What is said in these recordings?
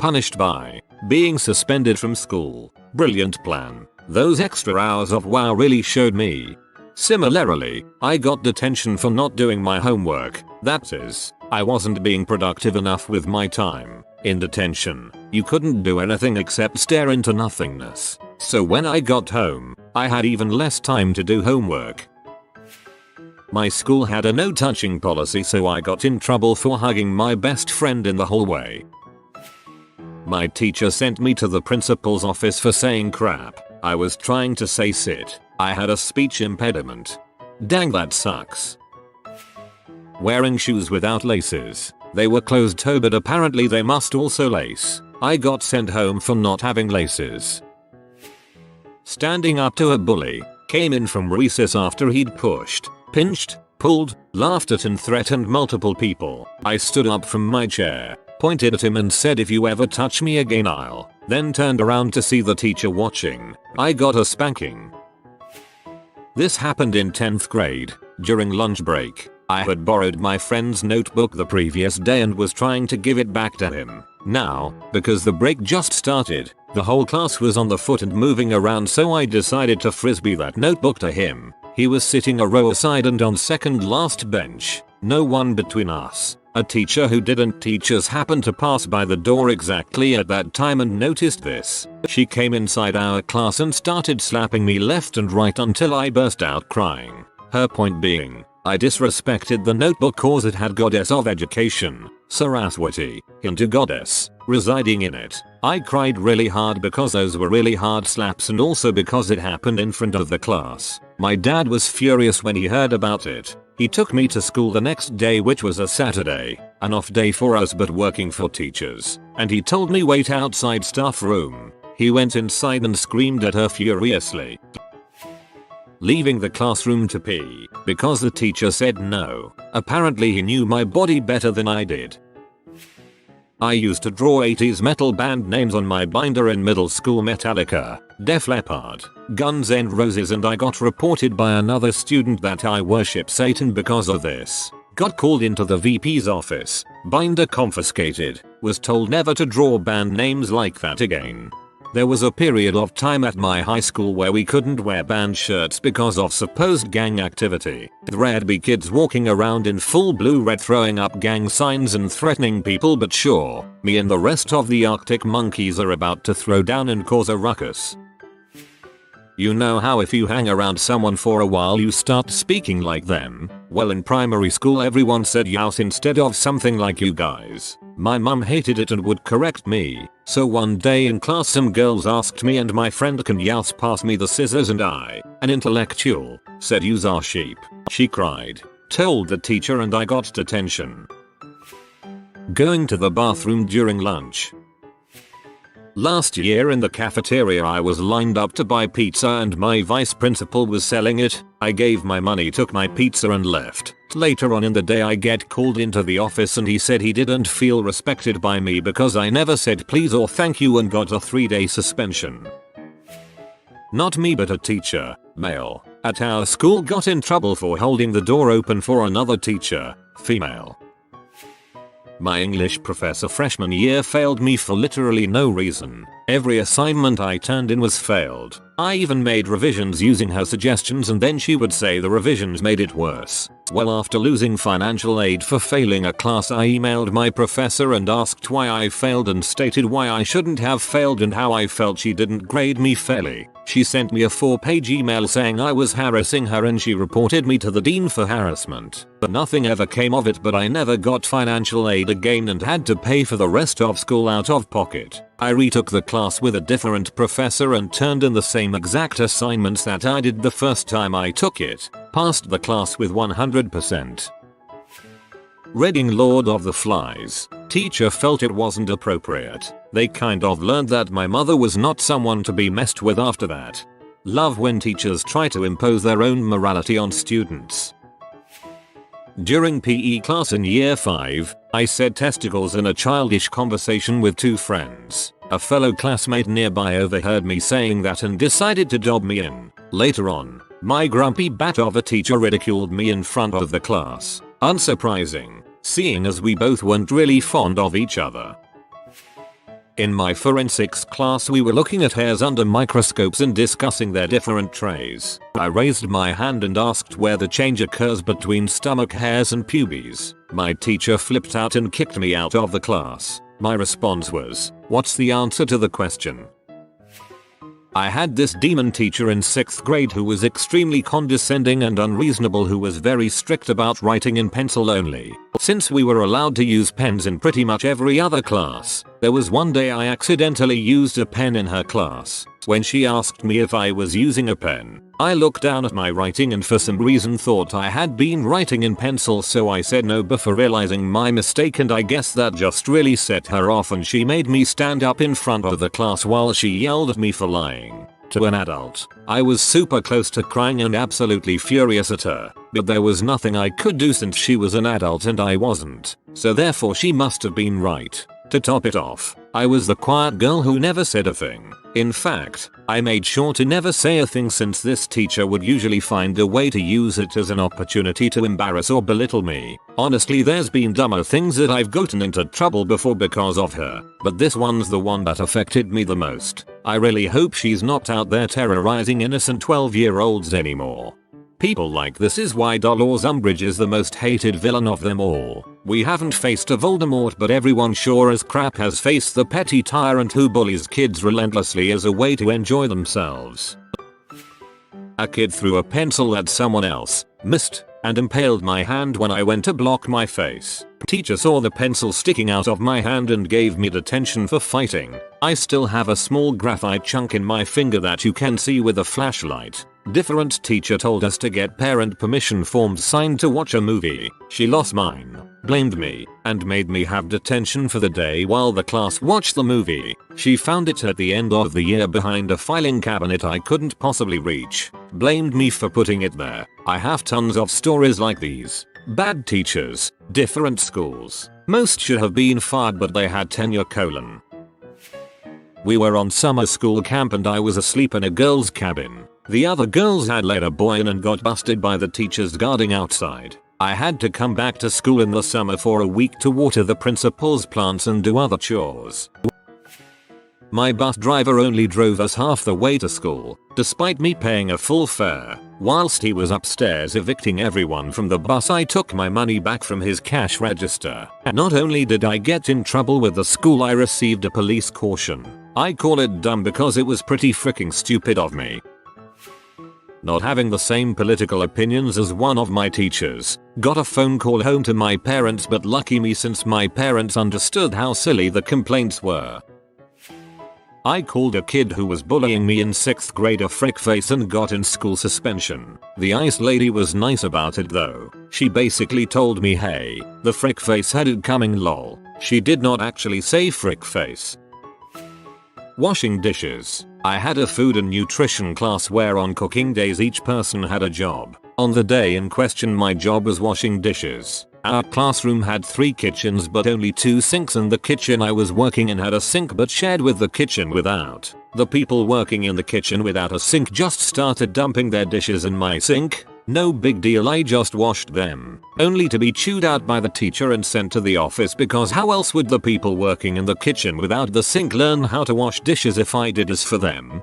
punished by being suspended from school. Brilliant plan. Those extra hours of wow really showed me. Similarly, I got detention for not doing my homework. That is, I wasn't being productive enough with my time. In detention, you couldn't do anything except stare into nothingness. So when I got home, I had even less time to do homework. My school had a no touching policy, so I got in trouble for hugging my best friend in the hallway. My teacher sent me to the principal's office for saying crap. I was trying to say sit. I had a speech impediment. Dang, that sucks. Wearing shoes without laces. They were closed toe, but apparently they must also lace. I got sent home for not having laces. Standing up to a bully. Came in from recess after he'd pushed, pinched, pulled, laughed at and threatened multiple people. I stood up from my chair, pointed at him and said, "If you ever touch me again I'll," then turned around to see the teacher watching. I got a spanking. This happened in 10th grade, during lunch break. I had borrowed my friend's notebook the previous day and was trying to give it back to him. Now, because the break just started, the whole class was on the foot and moving around, so I decided to frisbee that notebook to him. He was sitting a row aside and on second last bench. No one between us. A teacher who didn't teach us happened to pass by the door exactly at that time and noticed this. She came inside our class and started slapping me left and right until I burst out crying. Her point being, I disrespected the notebook cause it had Goddess of Education, Saraswati, Hindu goddess, residing in it. I cried really hard because those were really hard slaps and also because it happened in front of the class. My dad was furious when he heard about it. He took me to school the next day, which was a Saturday, an off day for us but working for teachers, and he told me wait outside staff room. He went inside and screamed at her furiously, leaving the classroom to pee because the teacher said no. Apparently he knew my body better than I did. I used to draw 80s metal band names on my binder in middle school: Metallica, Def Leppard, Guns N' Roses, and I got reported by another student that I worship Satan because of this. Got called into the VP's office, binder confiscated, was told never to draw band names like that again. There was a period of time at my high school where we couldn't wear band shirts because of supposed gang activity. There'd be kids walking around in full blue-red throwing up gang signs and threatening people, but sure, me and the rest of the Arctic Monkeys are about to throw down and cause a ruckus. You know how if you hang around someone for a while you start speaking like them? Well, in primary school everyone said youse instead of something like you guys. My mum hated it and would correct me. So one day in class some girls asked me and my friend, "Can youse pass me the scissors?" and I, an intellectual, said "Use our sheep." She cried, told the teacher, and I got detention. Going to the bathroom during lunch. Last year in the cafeteria I was lined up to buy pizza and my vice principal was selling it. I gave my money, took my pizza and left. Later on in the day I get called into the office and he said he didn't feel respected by me because I never said please or thank you and got a 3-day suspension. Not me but a teacher, male, at our school got in trouble for holding the door open for another teacher, female. My English professor freshman year failed me for literally no reason. Every assignment I turned in was failed. I even made revisions using her suggestions and then she would say the revisions made it worse. Well, after losing financial aid for failing a class, I emailed my professor and asked why I failed and stated why I shouldn't have failed and how I felt she didn't grade me fairly. She sent me a 4-page email saying I was harassing her and she reported me to the dean for harassment. But nothing ever came of it, but I never got financial aid again and had to pay for the rest of school out of pocket. I retook the class with a different professor and turned in the same exact assignments that I did the first time I took it. Passed the class with 100%. Reading Lord of the Flies. Teacher felt it wasn't appropriate. They kind of learned that my mother was not someone to be messed with after that. Love when teachers try to impose their own morality on students. During PE class in year 5, I said testicles in a childish conversation with 2 friends. A fellow classmate nearby overheard me saying that and decided to dob me in. Later on, my grumpy bat of a teacher ridiculed me in front of the class. Unsurprising, seeing as we both weren't really fond of each other. In my forensics class we were looking at hairs under microscopes and discussing their different traits. I raised my hand and asked where the change occurs between stomach hairs and pubes. My teacher flipped out and kicked me out of the class. My response was, "What's the answer to the question?" I had this demon teacher in 6th grade who was extremely condescending and unreasonable, who was very strict about writing in pencil only. Since we were allowed to use pens in pretty much every other class, there was one day I accidentally used a pen in her class. When she asked me if I was using a pen, I looked down at my writing and for some reason thought I had been writing in pencil, so I said no before realizing my mistake, and I guess that just really set her off and she made me stand up in front of the class while she yelled at me for lying to an adult. I was super close to crying and absolutely furious at her, but there was nothing I could do since she was an adult and I wasn't, so therefore she must have been right. To top it off, I was the quiet girl who never said a thing. In fact, I made sure to never say a thing since this teacher would usually find a way to use it as an opportunity to embarrass or belittle me. Honestly, there's been dumber things that I've gotten into trouble before because of her, but this one's the one that affected me the most. I really hope she's not out there terrorizing innocent 12-year-olds anymore. People like this is why Dolores Umbridge is the most hated villain of them all. We haven't faced a Voldemort, but everyone sure as crap has faced the petty tyrant who bullies kids relentlessly as a way to enjoy themselves. A kid threw a pencil at someone else, missed, and impaled my hand when I went to block my face. Teacher saw the pencil sticking out of my hand and gave me detention for fighting. I still have a small graphite chunk in my finger that you can see with a flashlight. Different teacher told us to get parent permission forms signed to watch a movie. She lost mine, blamed me, and made me have detention for the day while the class watched the movie. She found it at the end of the year behind a filing cabinet I couldn't possibly reach. Blamed me for putting it there. I have tons of stories like these. Bad teachers, different schools. Most should have been fired but they had tenure. We were on summer school camp and I was asleep in a girl's cabin. The other girls had let a boy in and got busted by the teachers guarding outside. I had to come back to school in the summer for a week to water the principal's plants and do other chores. My bus driver only drove us half the way to school, despite me paying a full fare. Whilst he was upstairs evicting everyone from the bus, I took my money back from his cash register. Not only did I get in trouble with the school, I received a police caution. I call it dumb because it was pretty freaking stupid of me. Not having the same political opinions as one of my teachers. Got a phone call home to my parents, but lucky me since my parents understood how silly the complaints were. I called a kid who was bullying me in 6th grade a frickface and got in school suspension. The ice lady was nice about it though. She basically told me, hey, the frickface had it coming lol. She did not actually say frickface. Washing dishes. I had a food and nutrition class where on cooking days each person had a job. On the day in question my job was washing dishes. Our classroom had 3 kitchens but only 2 sinks, and the kitchen I was working in had a sink but shared with the kitchen without. The people working in the kitchen without a sink just started dumping their dishes in my sink. No big deal, I just washed them. Only to be chewed out by the teacher and sent to the office, because how else would the people working in the kitchen without the sink learn how to wash dishes if I did this for them?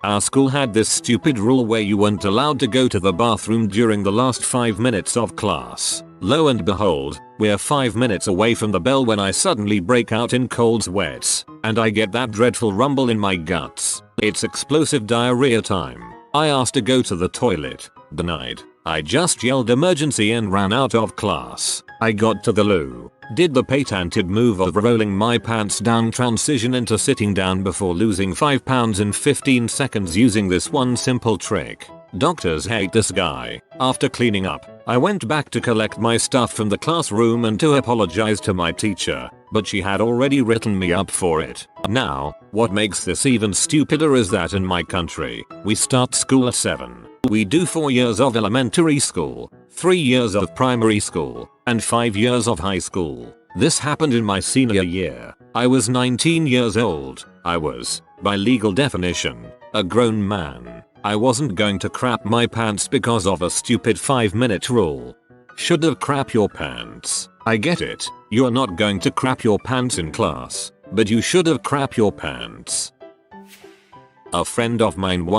Our school had this stupid rule where you weren't allowed to go to the bathroom during the last 5 minutes of class. Lo and behold, we're 5 minutes away from the bell when I suddenly break out in cold sweats, and I get that dreadful rumble in my guts. It's explosive diarrhea time. I asked to go to the toilet. Denied. I just yelled emergency and ran out of class. I got to the loo. Did the patented move of rolling my pants down transition into sitting down before losing 5 pounds in 15 seconds using this one simple trick. Doctors hate this guy. After cleaning up, I went back to collect my stuff from the classroom and to apologize to my teacher, but she had already written me up for it. Now, what makes this even stupider is that in my country, we start school at 7. We do 4 years of elementary school, 3 years of primary school, and 5 years of high school. This happened in my senior year. I was 19 years old. I was, by legal definition, a grown man. I wasn't going to crap my pants because of a stupid 5-minute rule. Should have crap your pants. I get it. You're not going to crap your pants in class. but you should have crap your pants. A friend of mine